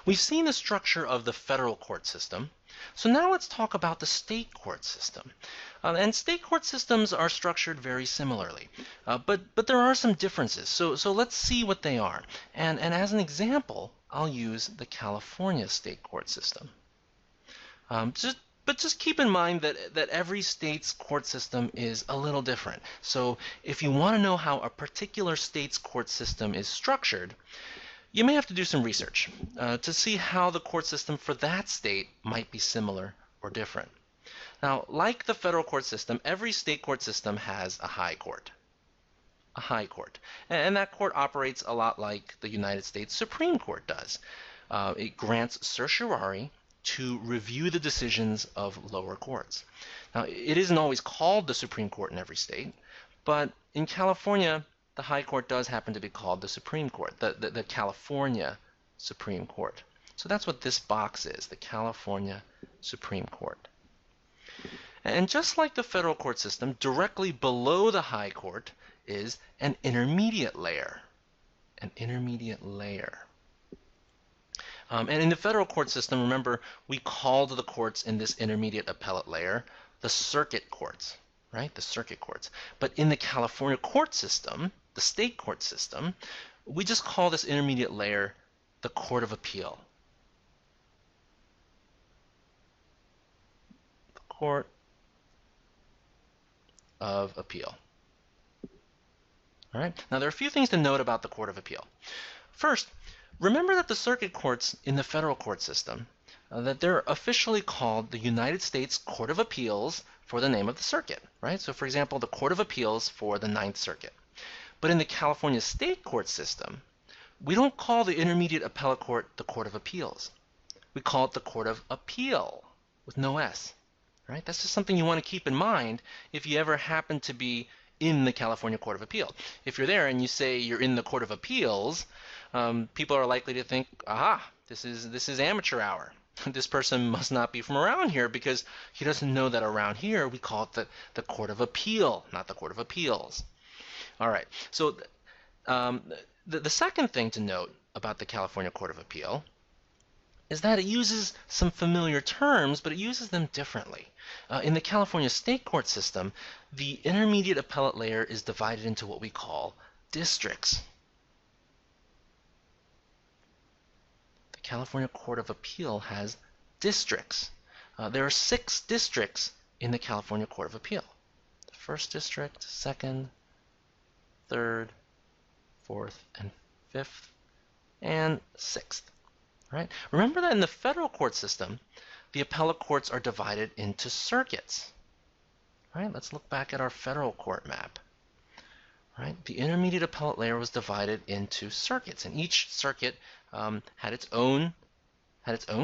We've seen the structure of the federal court system, so now let's talk about the state court system. And state court systems are structured very similarly, but there are some differences. So let's see what they are. And as an example, I'll use the California state court system. But just keep in mind that every state's court system is a little different. So if you want to know how a particular state's court system is structured, you may have to do some research to see how the court system for that state might be similar or different. Now, like the federal court system, every state court system has a high court. A high court. And that court operates a lot like the United States Supreme Court does. It grants certiorari to review the decisions of lower courts. Now, it isn't always called the Supreme Court in every state, but in California, the High Court does happen to be called the Supreme Court, the California Supreme Court. So that's what this box is, the California Supreme Court. And just like the federal court system, directly below the High Court is an intermediate layer. An intermediate layer. And in the federal court system, remember, we called the courts in this intermediate appellate layer the circuit courts, right? The circuit courts. But in the California court system, the state court system, we just call this intermediate layer the Court of Appeal. The Court of Appeal. All right. Now, there are a few things to note about the Court of Appeal. First, remember that the circuit courts in the federal court system, that they're officially called the United States Court of Appeals for the name of the circuit, right? So, for example, the Court of Appeals for the Ninth Circuit. But in the California state court system, we don't call the intermediate appellate court the Court of Appeals. We call it the Court of Appeal with no S, right? That's just something you want to keep in mind if you ever happen to be in the California Court of Appeal. If you're there and you say you're in the Court of Appeals, people are likely to think, aha, this is amateur hour. This person must not be from around here because he doesn't know that around here we call it the Court of Appeal, not the Court of Appeals. All right, so the second thing to note about the California Court of Appeal is that it uses some familiar terms, but it uses them differently. In the California state court system, the intermediate appellate layer is divided into what we call districts. The California Court of Appeal has districts. There are 6 districts in the California Court of Appeal. The first district, second, third, fourth, and fifth, and sixth. Right? Remember that in the federal court system, the appellate courts are divided into circuits. Right? Let's look back at our federal court map. Right? The intermediate appellate layer was divided into circuits, and each circuit had its own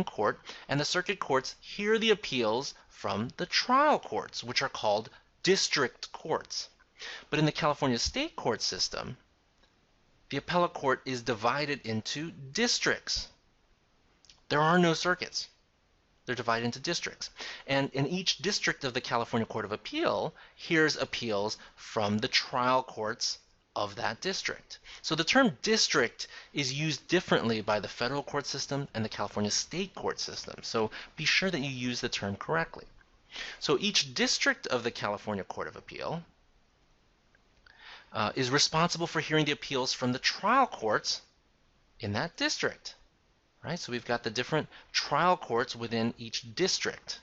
court, and the circuit courts hear the appeals from the trial courts, which are called district courts. But in the California state court system, the appellate court is divided into districts. There are no circuits. They're divided into districts. And in each district of the California Court of Appeal hears appeals from the trial courts of that district. So the term district is used differently by the federal court system and the California state court system. So be sure that you use the term correctly. So each district of the California Court of Appeal is responsible for hearing the appeals from the trial courts in that district. Right? So we've got the different trial courts within each district.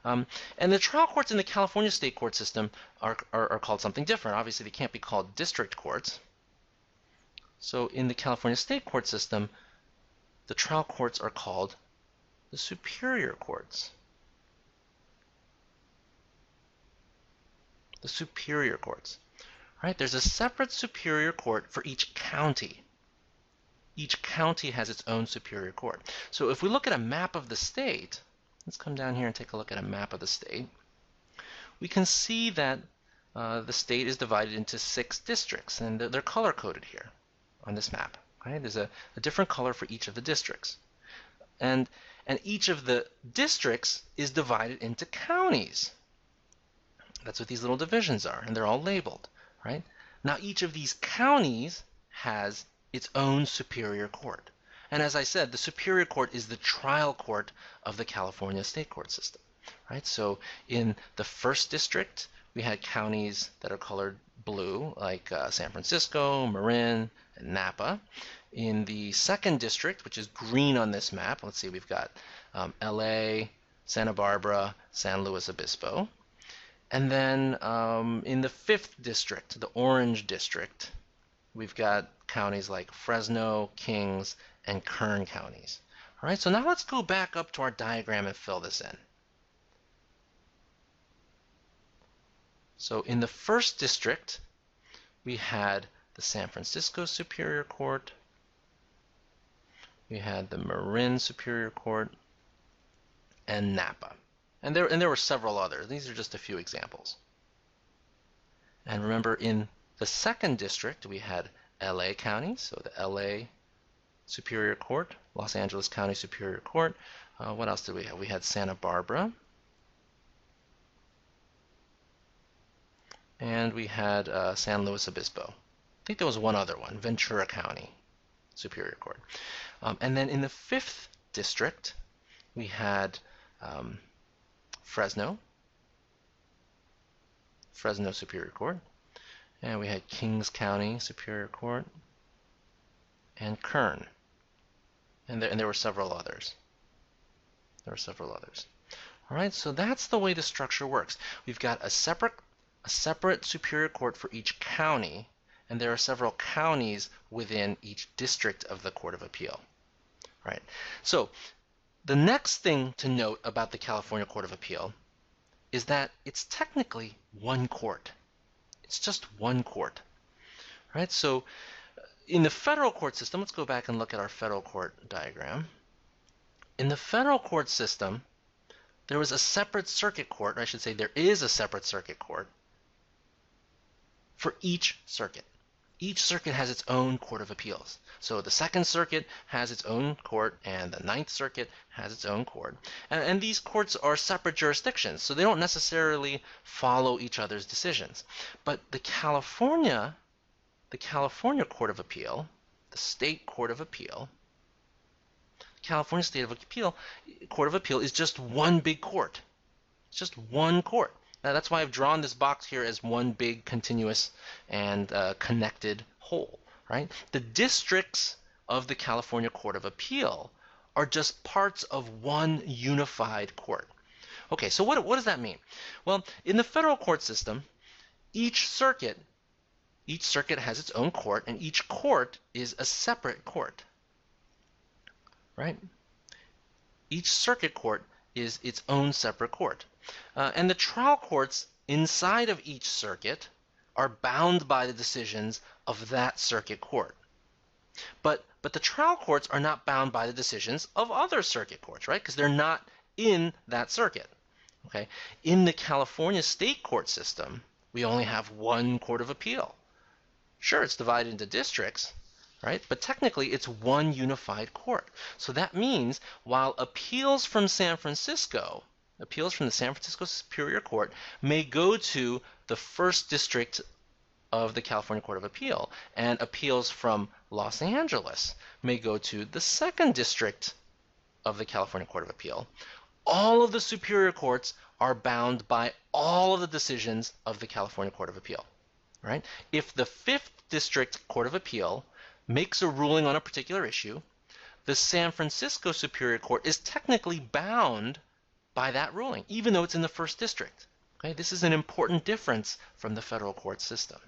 And the trial courts in the California state court system are called something different. Obviously, they can't be called district courts. So in the California state court system, the trial courts are called the superior courts. The superior courts. Right? There's a separate superior court for each county. Each county has its own superior court. So if we look at a map of the state, let's come down here and take a look at a map of the state. We can see that the state is divided into 6 districts, and they're color-coded here on this map. Right? There's a different color for each of the districts. And each of the districts is divided into counties. That's what these little divisions are, and they're all labeled. Right? Now each of these counties has its own superior court. And as I said, the Superior Court is the trial court of the California state court system, right? So in the first district, we had counties that are colored blue, like San Francisco, Marin, and Napa. In the second district, which is green on this map, let's see, we've got LA, Santa Barbara, San Luis Obispo. And then in the fifth district, the orange district, we've got counties like Fresno, Kings, and Kern counties. All right, so now let's go back up to our diagram and fill this in. So in the first district, we had the San Francisco Superior Court, we had the Marin Superior Court, and Napa. And there were several others. These are just a few examples. And remember, in the second district, we had LA County, so the LA Superior Court, Los Angeles County Superior Court. What else did we have? We had Santa Barbara. And we had San Luis Obispo. I think there was one other one, Ventura County Superior Court. And then in the fifth district, we had Fresno Superior Court, and we had Kings County Superior Court, and Kern, and there were several others. All right, so that's the way the structure works. We've got a separate Superior Court for each county, and there are several counties within each district of the Court of Appeal. All right, so the next thing to note about the California Court of Appeal is that it's technically one court. It's just one court. Right? So in the federal court system, let's go back and look at our federal court diagram. In the federal court system, there was a separate circuit court, or I should say there is a separate circuit court for each circuit. Each circuit has its own court of appeals. So the Second Circuit has its own court, and the Ninth Circuit has its own court. And these courts are separate jurisdictions, so they don't necessarily follow each other's decisions. But the California Court of Appeal, the State Court of Appeal, California State Court of Appeal is just one big court. It's just one court. Now, that's why I've drawn this box here as one big continuous and connected whole, right? The districts of the California Court of Appeal are just parts of one unified court. Okay, so what does that mean? Well, in the federal court system, each circuit has its own court, and each court is a separate court, right? Each circuit court is its own separate court. And the trial courts inside of each circuit are bound by the decisions of that circuit court. But the trial courts are not bound by the decisions of other circuit courts, right? Because they're not in that circuit. Okay? In the California state court system, we only have one court of appeal. Sure, it's divided into districts, right? But technically, it's one unified court. So that means while appeals from the San Francisco Superior Court may go to the first district of the California Court of Appeal, and appeals from Los Angeles may go to the second district of the California Court of Appeal, all of the superior courts are bound by all of the decisions of the California Court of Appeal, right? If the fifth district Court of Appeal makes a ruling on a particular issue, the San Francisco Superior Court is technically bound by that ruling, even though it's in the first district. Okay, this is an important difference from the federal court system.